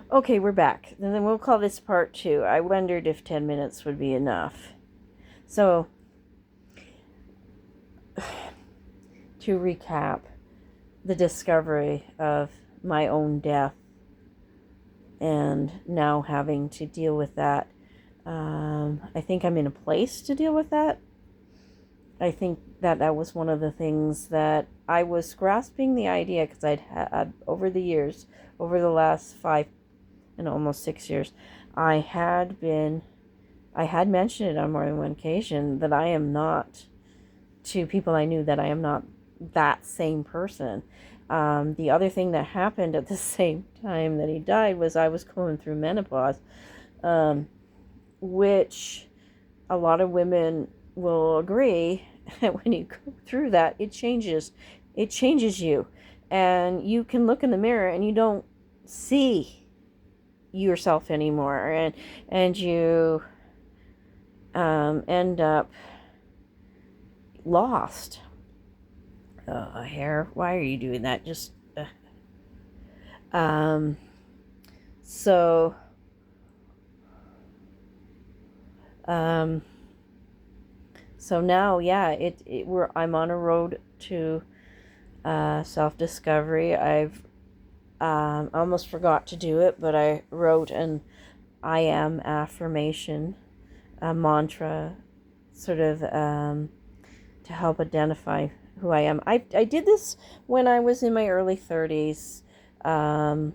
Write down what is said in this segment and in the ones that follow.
Okay, we're back. And then we'll call this part two. I wondered if 10 minutes would be enough. So, to recap, the discovery of my own death and now having to deal with that. I think I'm in a place to deal with that. I think that was one of the things that I was grasping the idea because I'd had over the years, over the last 5 and almost 6 years, I had been, I had mentioned it on more than one occasion that I am not, to people I knew, that I am not that same person. The other thing that happened at the same time that he died was I was going through menopause, um, which a lot of women will agree that when you go through that, it changes you. And you can look in the mirror and you don't see yourself anymore. And you end up lost. Hair, why are you doing that? Just, um, so, um, so now, yeah, I'm on a road to self-discovery. I've almost forgot to do it, but I wrote an I am affirmation, a mantra, sort of to help identify who I am. I did this when I was in my early 30s. I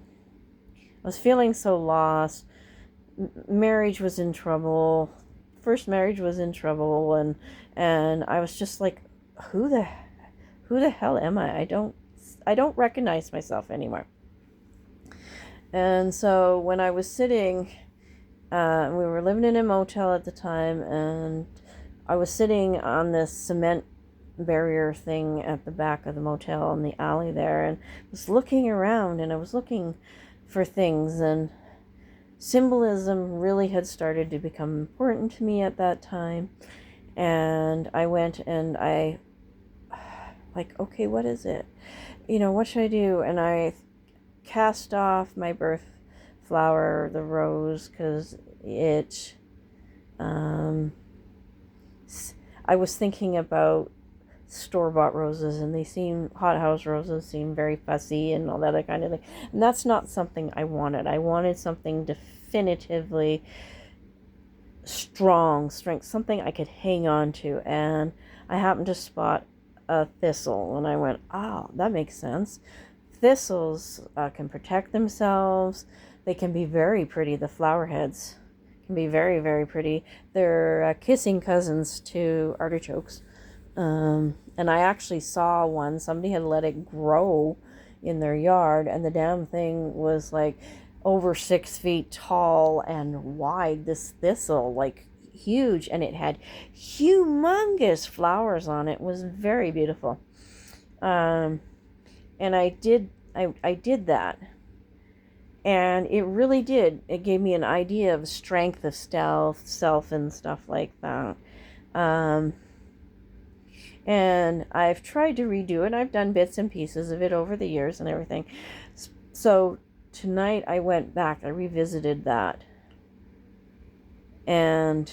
was feeling so lost. Marriage was in trouble. First marriage was in trouble, and I was just like, who the who the hell am I? I don't recognize myself anymore. And so when I was sitting, we were living in a motel at the time, and I was sitting on this cement barrier thing at the back of the motel in the alley there, and was looking around, and I was looking for things, and symbolism really had started to become important to me at that time. And I went and I, like, okay, what is it? What should I do? And I cast off my birth flower, the rose, because it, um, I was thinking about store-bought roses, and hothouse roses seem very fussy and all that other kind of thing. And that's not something I wanted. I wanted something definitively strength, something I could hang on to. And I happened to spot a thistle, and I went, oh, that makes sense. Thistles can protect themselves. They can be very pretty. The flower heads can be very, very pretty. They're kissing cousins to artichokes. And I actually saw one. Somebody had let it grow in their yard, and the damn thing was like over 6 feet tall and wide. This thistle, like huge, and it had humongous flowers on it. It was very beautiful. And I did that, and it really did. It gave me an idea of strength of self and stuff like that. Um, and I've tried to redo it. I've done bits and pieces of it over the years and everything. So tonight I went back, I revisited that, and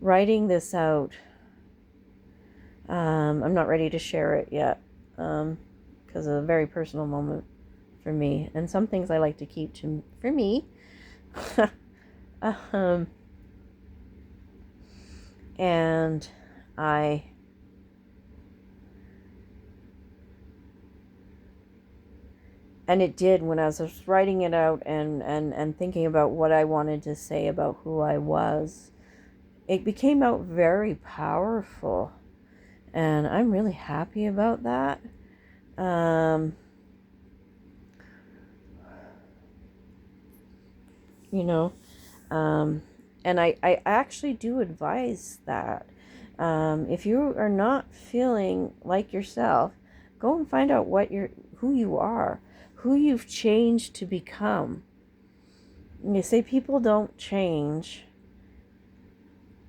writing this out. I'm not ready to share it yet, because of a very personal moment for me, and some things I like to keep for me. um, and I and it did, when I was writing it out and thinking about what I wanted to say about who I was, it became out very powerful, and I'm really happy about that. Um, you know, and I actually do advise that. If you are not feeling like yourself, go and find out who you are, who you've changed to become. You say people don't change,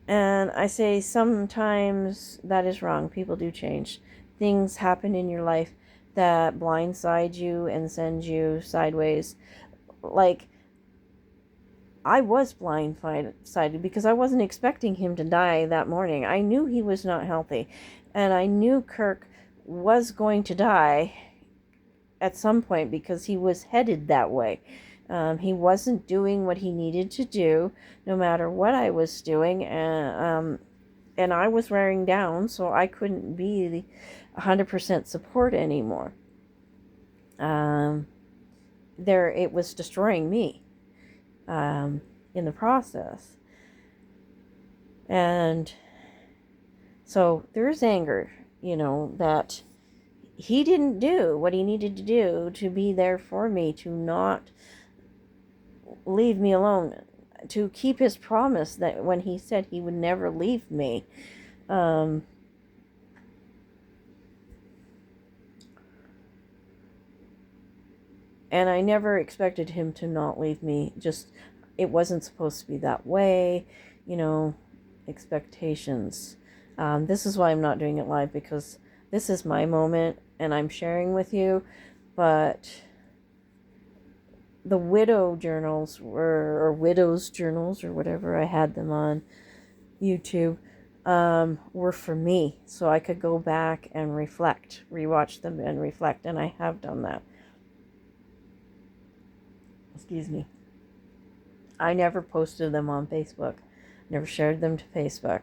and I say sometimes that is wrong. People do change. Things happen in your life that blindside you and send you sideways. Like, I was blindsided because I wasn't expecting him to die that morning. I knew he was not healthy, and I knew Kirk was going to die at some point because he was headed that way. He wasn't doing what he needed to do, no matter what I was doing, and I was wearing down, so I couldn't be the 100% support anymore. It was destroying me in the process. And so there's anger, that he didn't do what he needed to do to be there for me, to not leave me alone, to keep his promise that when he said he would never leave me. And I never expected him to not leave me. Just, it wasn't supposed to be that way, expectations. This is why I'm not doing it live, because this is my moment and I'm sharing with you. But the widow journals or widow's journals or whatever, I had them on YouTube, were for me, so I could go back and rewatch them and reflect, and I have done that. Excuse me. I never posted them on Facebook, never shared them to Facebook.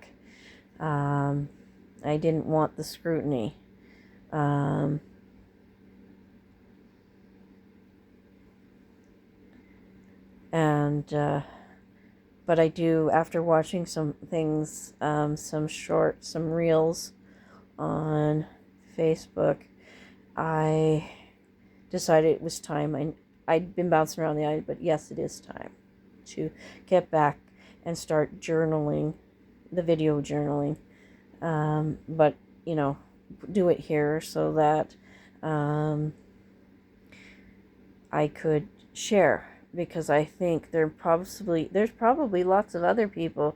I didn't want the scrutiny. But I do, after watching some things, some reels on Facebook, I decided it was time. I'd been bouncing around the idea, but yes, it is time to get back and start journaling, the video journaling. But, do it here so that I could share, because I think there's probably lots of other people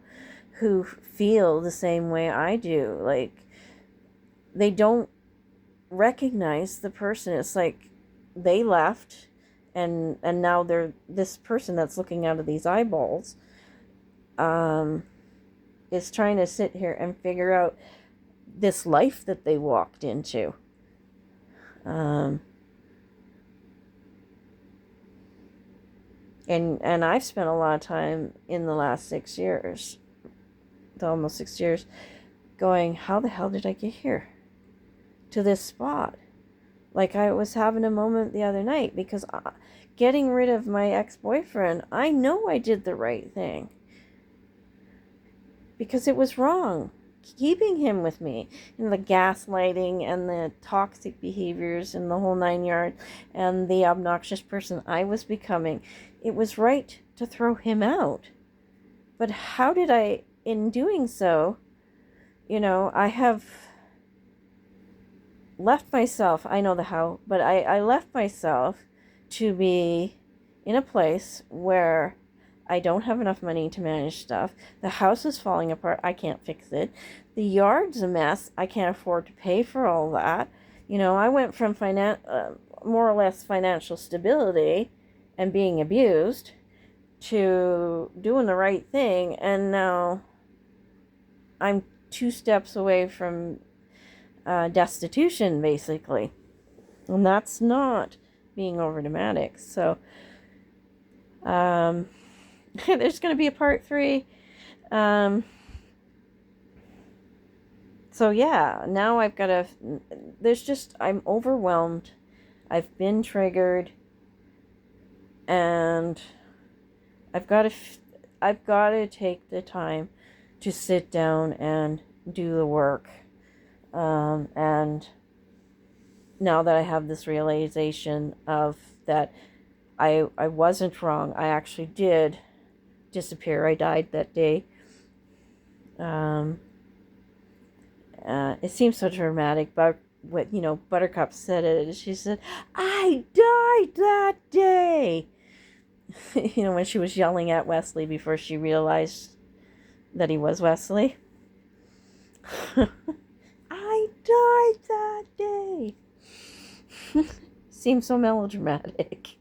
who feel the same way I do. Like, they don't recognize the person. It's like they left, and now they're this person that's looking out of these eyeballs, is trying to sit here and figure out this life that they walked into. And I've spent a lot of time in the last 6 years, almost 6 years, going, how the hell did I get here to this spot? Like, I was having a moment the other night, because getting rid of my ex-boyfriend, I know I did the right thing, because it was wrong keeping him with me, and the gaslighting and the toxic behaviors and the whole 9 yards, and the obnoxious person I was becoming. It was right to throw him out. But how did I, in doing so, I have left myself, I know the how, but I left myself to be in a place where I don't have enough money to manage stuff. The house is falling apart. I can't fix it. The yard's a mess. I can't afford to pay for all that. I went from more or less financial stability and being abused to doing the right thing, and now I'm 2 steps away from destitution, basically. And that's not being over dramatic. So there's going to be a part 3. So yeah, now I've got I'm overwhelmed. I've been triggered, and I've got to take the time to sit down and do the work. And now that I have this realization of that I wasn't wrong, I actually did disappear. I died that day. It seems so dramatic, but Buttercup said it. She said, "I died that day." When she was yelling at Wesley before she realized that he was Wesley. I died that day. Seems so melodramatic.